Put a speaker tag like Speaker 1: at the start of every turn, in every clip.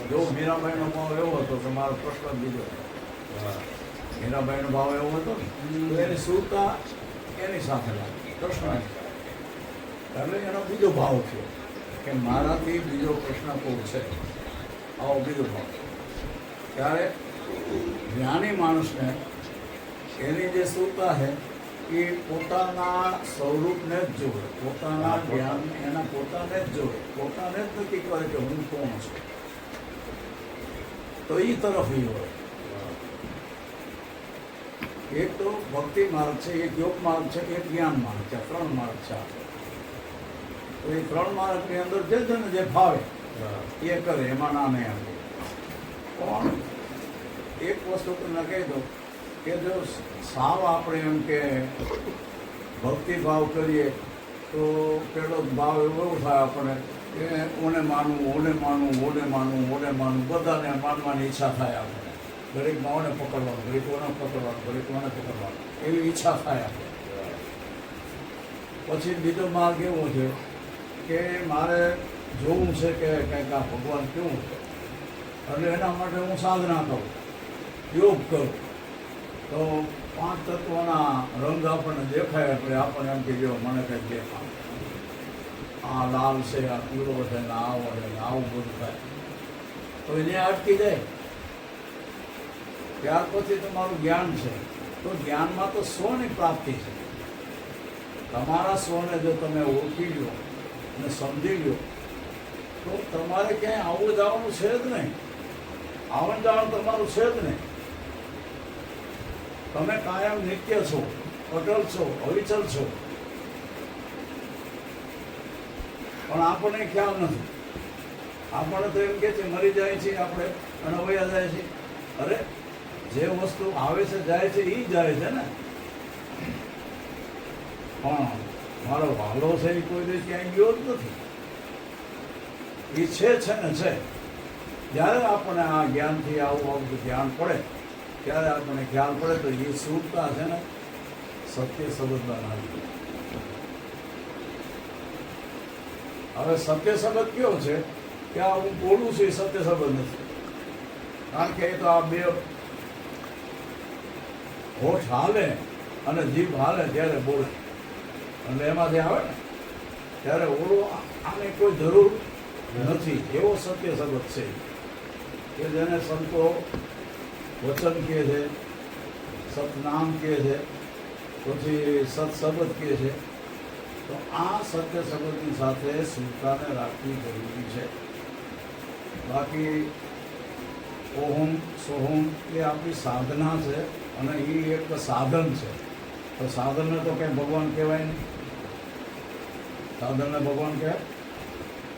Speaker 1: જો મીરાબાઈનો ભાવ એવો હતો તો મારો પ્રશ્ન બીજો મીરાબાઈનો ભાવ એવો હતો ને તો એની સુરતા એની સાથે લાગી કૃષ્ણ એટલે એનો બીજો ભાવ થયો કે મારાથી બીજો કૃષ્ણ પૂછે આવો બીજો ભાવ ત્યારે જ્ઞાની માણસને એની જે સુરતા છે એ પોતાના સ્વરૂપને જ જોવે, પોતાના જ્ઞાન એના પોતાને જ જોવે, પોતાને જ નક્કી કરે કે હું કોણ છું, તો એ તરફ એ હોય. એક તો ભક્તિ માર્ગ છે, એક યોગ માર્ગ છે, એક જ્ઞાન માર્ગ છે, 3 માર્ગ છે. તો એ 3 માર્ગની અંદર જે છે ને જે ભાવે એ કરે, એમાં ના નહીં આપે. પણ એક વસ્તુ તમને કહી દઉં કે જો સાવ આપણે એમ કે ભક્તિ ભાવ કરીએ તો પેલો ભાવ એવો થાય આપણે કે ઓને માનવું, ઓને માનવું, ઓને માનવું, ઓને માનવું, બધાને માનવાની ઈચ્છા થાય આપણે. દરેકમાં ઓને પકડવાનું, દરેક ઓને પકડવાનું, દરેક ઓને પકડવાનું એવી ઈચ્છા થાય આપણે. પછી બીજો માર્ગ એવો છે કે મારે જોવું છે કે કંઈક આ ભગવાન કેવું છે અને એના માટે હું સાધના કરું, યોગ કરું, તો 5 તત્વોના રંગ આપણને દેખાય એટલે આપણને એમ કે જો મને કંઈક દેખાય, આ લાલ છે, આ પીળો છે, ને આવો છે, ને આવું બધું થાય તો એને અટકી જાય. ત્યાર પછી તમારું જ્ઞાન છે તો જ્ઞાનમાં તો સ્વની પ્રાપ્તિ છે. તમારા સ્વને જો તમે ઓળખી લો અને સમજી લો તો તમારે ક્યાંય આવું જવાનું છે જ નહીં, આવન જાણ તમારું છે જ નહીં. તમે કાયમ નિત્ય છો, અટલ છો, અવિચલ છો. પણ આપણને ખ્યાલ નથી. આપણને તો એમ કે છે મરી જાય છે આપણે અને વયા જાય છે. અરે જે વસ્તુ આવે છે જાય છે એ જાય છે ને. પણ મારો વાલો છે એ કોઈ દિવસ ક્યાંય ગયો જ નથી. એ છે ને છે. જ્યારે આપણે આ જ્ઞાનથી આવું જ્ઞાન પડે ત્યારે આપણને ખ્યાલ પડે તો એ સુરતા છે ને સત્ય સંબંધમાં આવી. હવે સત્ય સંબંધ કયો છે કે આ હું બોલું છું એ સત્ય સંબંધ નથી. કારણ કે એ તો આ બે હોઠ હાલે અને જીભ હાલે ત્યારે બોલે અને એમાંથી આવે ને ત્યારે ઓળો આને કોઈ જરૂર નથી એવો સત્ય સંબંધ છે કે જેને સંતો વચન કહે છે, સતનામ કહે છે, પછી સત્સંબંધ કહે છે. તો આ સત્ય સંબંધની સાથે સુરતાને રાખવી જરૂરી છે. બાકી ઓહમ સોહમ એ આપણી સાધના છે અને એ એક સાધન છે. તો સાધનને તો કંઈ ભગવાન કહેવાય નહીં. સાધનને ભગવાન કહેવાય?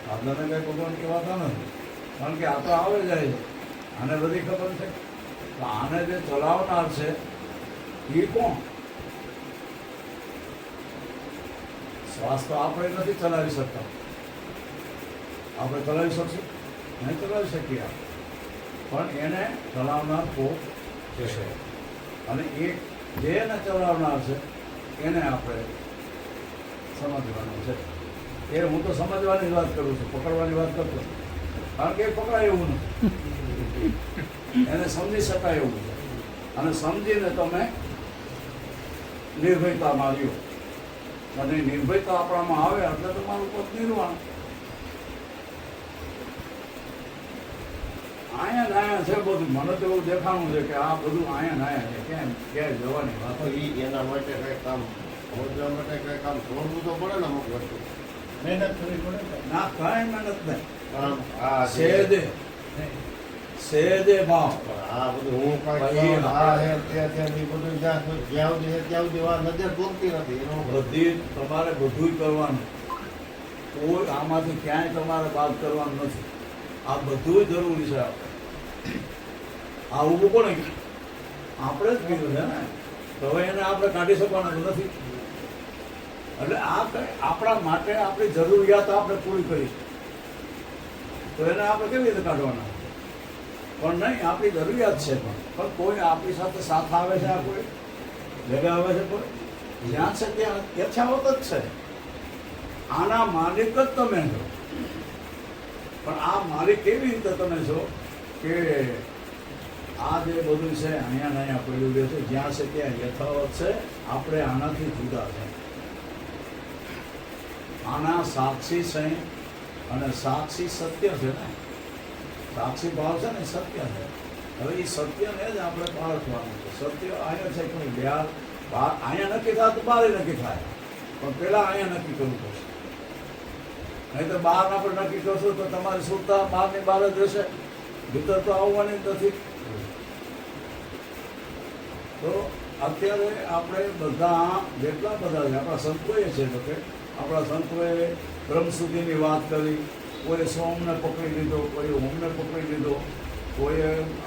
Speaker 1: સાધનને કંઈ ભગવાન કહેવાતા નથી. કારણ કે આ તો આવે જાય છે, આને બધી ખબર છે. તો આને જે ચલાવનાર છે એ કોણ? શ્વાસ તો આપણે નથી ચલાવી શકતા. આપણે ચલાવી શકશું? નહીં ચલાવી શકીએ આપણે. પણ એને ચલાવનાર કોક છે અને એક જેને ચલાવનાર છે એને આપણે સમજવાનું છે. એ હું તો સમજવાની વાત કરું છું, પકડવાની વાત કરતો. કારણ કે એ પકડાય એવું નથી, એને સમજી શકાય એવું છે. અને સમજીને તમે નિર્ભયતા માર્યો અને નિર્ભયતા આપણામાં આવે એટલે તમારું પદ નિર્વાણ. આયા છે બધું. મને તો એવું દેખાણું છે કે આ બધું આયા છે. ક્યાંય જવાની વાત
Speaker 2: એના માટે કંઈક કામ સમજવા માટે કંઈક કામ છોડવું તો પડે ને અમુક વસ્તુ.
Speaker 1: મહેનત કરવી પડે. ના કાંઈ મહેનત નહીં.
Speaker 2: કામ આ
Speaker 1: સહેજે ભાવ.
Speaker 2: આ બધું હું કાંઈ આ હે ત્યાં બધું જ્યાં સુધી ત્યાં સુધી આ નજર દોરતી નથી. એનો
Speaker 1: બધી તમારે બધું કરવાનું. કોઈ આમાંથી ક્યાંય તમારે બાદ કરવાનું નથી. આ બધું જરૂરી છે. આ ઊભું કોને આપણે જ કીધું છે ને. તો હવે એને આપણે કાઢી શકવાના નથી. એટલે આ આપણા માટે આપણી જરૂરિયાત આપણે પૂરી કરી તો એને આપણે કેવી રીતે કાઢવાના? પણ નહીં, આપણી જરૂરિયાત છે. પણ કોઈ આપણી સાથે સાથ આવે છે, આ કોઈ ભેગા આવે છે, કોઈ જ્યાં છે ત્યાં યથાવત જ છે. આના માલિક જ તમે છો. પણ આ મારી કેવી રીતે તમે છો કે આ જે બધું છે અહીંયા ને અહીંયા પડ્યું રહે છે, જ્યાં છે ત્યાં યથાવત છે. આપણે આનાથી જુદા છે. આના સાક્ષી છે અને સાક્ષી સત્ય છે ને, સાક્ષી ભાવ છે ને સત્ય છે. હવે એ સત્યને જ આપણે પાળખવાનું છે. સત્ય અહીંયા છે કોઈ બહાર અહીંયા નક્કી થાય તો બહાર નક્કી થાય, પણ પહેલાં અહીંયા નક્કી કરવું પડશે. નહીં તો બહાર આપણે નક્કી કરશું તો તમારી સુરતા બહારની બહાર જ રહેશે, ભીતર તો આવવાની જ નથી. તો અત્યારે આપણે બધા જેટલા બધા છે આપણા સંતોએ છે, તો કે આપણા સંતોએ બ્રહ્મ સુધીની વાત કરી. કોઈ સોમને પકડી લીધો, કોઈ હોમને પકડી લીધો, કોઈ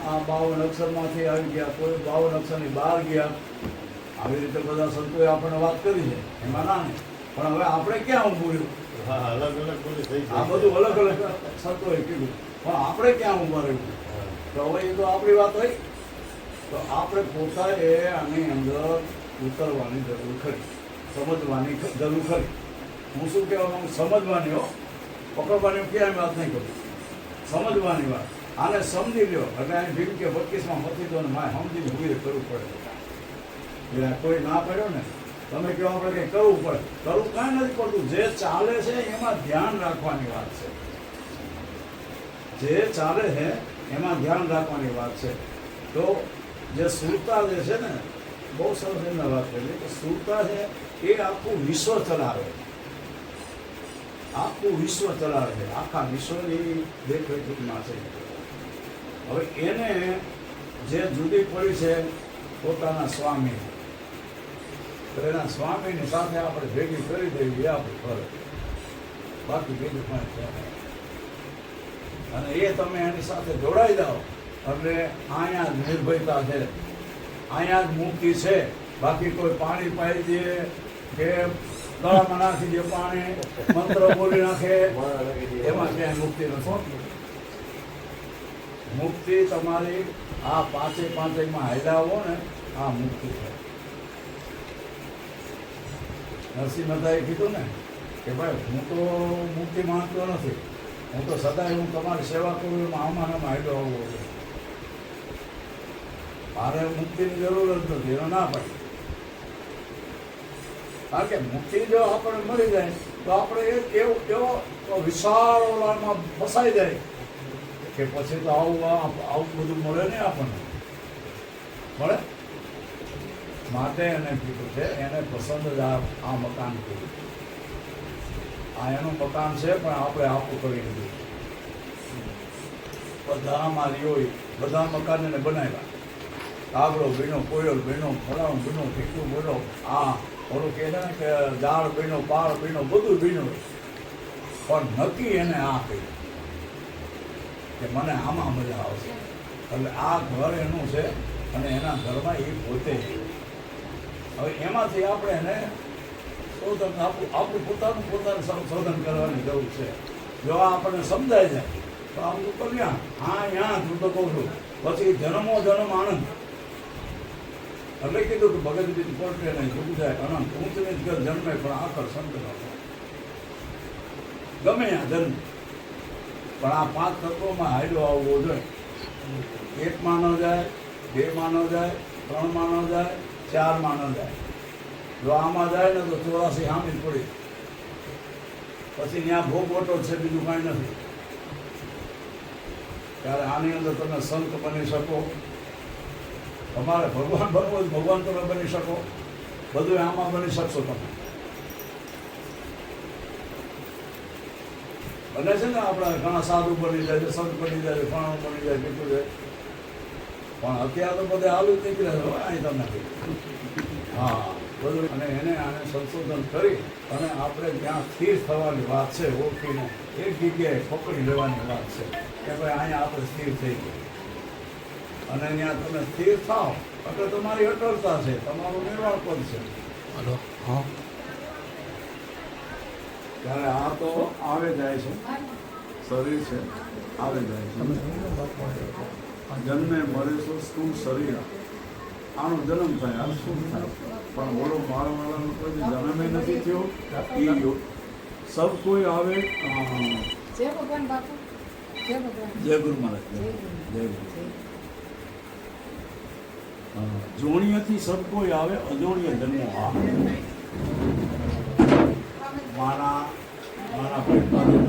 Speaker 1: આ 52 અક્ષરમાંથી આવી ગયા, કોઈ 52 અક્ષરની બહાર ગયા. આવી રીતે બધા સંતોએ આપણને વાત કરી છે, એમાં ના નહીં. પણ હવે આપણે ક્યાં ઊભું રહ્યું?
Speaker 2: હા, અલગ અલગ બધું થઈ
Speaker 1: આ
Speaker 2: જાય.
Speaker 1: બધું અલગ અલગ સંતોએ કીધું, પણ આપણે ક્યાં ઊભા રહ્યું? તો હવે એ તો આપણી વાત હોય. તો આપણે પોતાએ આની અંદર ઉતરવાની જરૂર ખરી, સમજવાની જરૂર ખરી. હું શું કહેવા માંગુ, સમજવાની હો, પકડવાની ક્યાંય વાત નહીં કરું, સમજવાની વાત. આને સમજી લ્યો એટલે અહીં ભીમ કે 25માં મથી દો ને માય સમજીને ઉભી કરવું પડે. એટલે કોઈ ના પડ્યો ને તમે કહો આપણે કંઈ કરવું પડે, કરવું કાંઈ નથી પડતું. જે ચાલે છે એમાં ધ્યાન રાખવાની વાત છે. જે ચાલે છે એમાં ધ્યાન રાખવાની વાત છે. તો જે સુરતા જે છે ને, બહુ સરસ એમને વાત કરી કે સુરતા છે એ આખું વિશ્વ ચલાવે, આખું વિશ્વ ચલાવે છે, આખા વિશ્વની દેખરેખમાં છે. હવે એને જે જુદી પડી છે પોતાના સ્વામી, તો એના સ્વામીની સાથે આપણે ભેગી કરી દેવી એ આપણું ફરજ, બાકી બીજું કાંઈ છે નહીં. અને એ તમે એની સાથે જોડાઈ જાઓ એટલે અહીંયા જ નિર્ભયતા છે, અહીંયા જ મુક્તિ છે. બાકી કોઈ પાણી પાઈ દે કે ગળામાં નાખી દે પાણી, મંત્ર બોલી નાખે, એમાં ક્યાંય મુક્તિ નથી. મુક્તિ તમારી આ પાંચેયમાં હાલ્યા હો ને, આ મુક્તિ છે. નરસિંહ મહેતાએ કીધું ને કે ભાઈ હું તો મુક્તિ માંગતો નથી, હું તો સદાય હું તમારી સેવા કરું એમાં આમાં હાલ્યો આવવો છે, મારે મુક્તિની જરૂર જ નથી. એનો ના પાડી. કારણ કે મુક્તિ જો આપણને મળી જાય તો આપણે એવો વિશાળ ઓલામાં ફસાઈ જાય કે પછી તો આવું બધું મળે નહીં આપણને, મળે. માટે એને કીધું છે, એને પસંદ જ આ મકાન કીધું. આ એનું મકાન છે પણ આપણે આપવું કરી દીધું. બધામાં રહ્યો બધા મકાન એને બનાવ્યા. કાગડો બીનો, કોયલ બીનો, ફલાણું બીનો, ટીકું બીનો, આ ઓલું કહે છે ને કે ઝાડ બીનો, પાળ બીનો, બધું બીનું. પણ નક્કી એને આ કહ્યું કે મને આમાં મજા આવશે. એટલે આ ઘર એનું છે અને એના ઘરમાં એ પોતે. હવે એમાંથી આપણે એને શોધન આપણું પોતાનું શોધન કરવાની જરૂર છે. જો આ આપણને સમજાય જાય તો આપણું કલ્યાણ. હા, ત્યાં હું તો કહું છું પછી જન્મો જન્મ આનંદ. એટલે કીધું કે ભગત બીજ પોટે નહીં જુગ જાય અનંત, ઊંચની જ ઘર જન્મે પણ આખર સંત ન ગમે આ જન્મ. પણ આ 5 તત્વોમાં હાયલો આવવો જોઈએ. 1માં ન જાય, 2માં ન જાય, 3માં ન જાય, 4માં ન જાય. જો આમાં જાય ને તો 84 હામી પડી, પછી ત્યાં ભોગ ઓટો છે, બીજું કાંઈ નથી. ત્યારે આની અંદર તમે સંત બની શકો, તમારે ભગવાન બનવું હોય ભગવાન તમે બની શકો, બધું આમાં બની શકશો તમે. બને છે ને આપણા ઘણા સાધુ બની જાય છે, સંત બની જાય છે, ફાણું બની જાય, કેટલું જાય. પણ અત્યારે તો બધે આલું જ નીકળે છે અહીં તમને. હા, બધું. અને એને આને સંશોધન કરી અને આપણે ત્યાં સ્થિર થવાની વાત છે, ઓળખીને એક જગ્યાએ પકડી લેવાની વાત છે કે ભાઈ અહીંયા આપણે સ્થિર થઈ ગયું. અને ત્યાં તમે સ્થિર થાવ એટલે તમારી અટળતા છે, તમારું નિર્વાણ પદ છે. ત્યારે આ તો આવે જાય છે, શરીર છે આવે જાય છે. જન્મે મરે તો શું શરીર, આનો જન્મ થાય, આ શું થાય. પણ ઓલો મારવાળાનો કોઈ જન્મે નથી થયો. એ સબ કોઈ આવે
Speaker 3: જય ભગવાન બાપુ. જય ભગવાન.
Speaker 1: જય ગુરુ મહારાજ
Speaker 3: જય ગુરુ.
Speaker 1: જય ગુરુ. હા, જોણિયાથી સબ કોઈ આવે અજોણિય જન્મો આ મારા મારા ભાઈ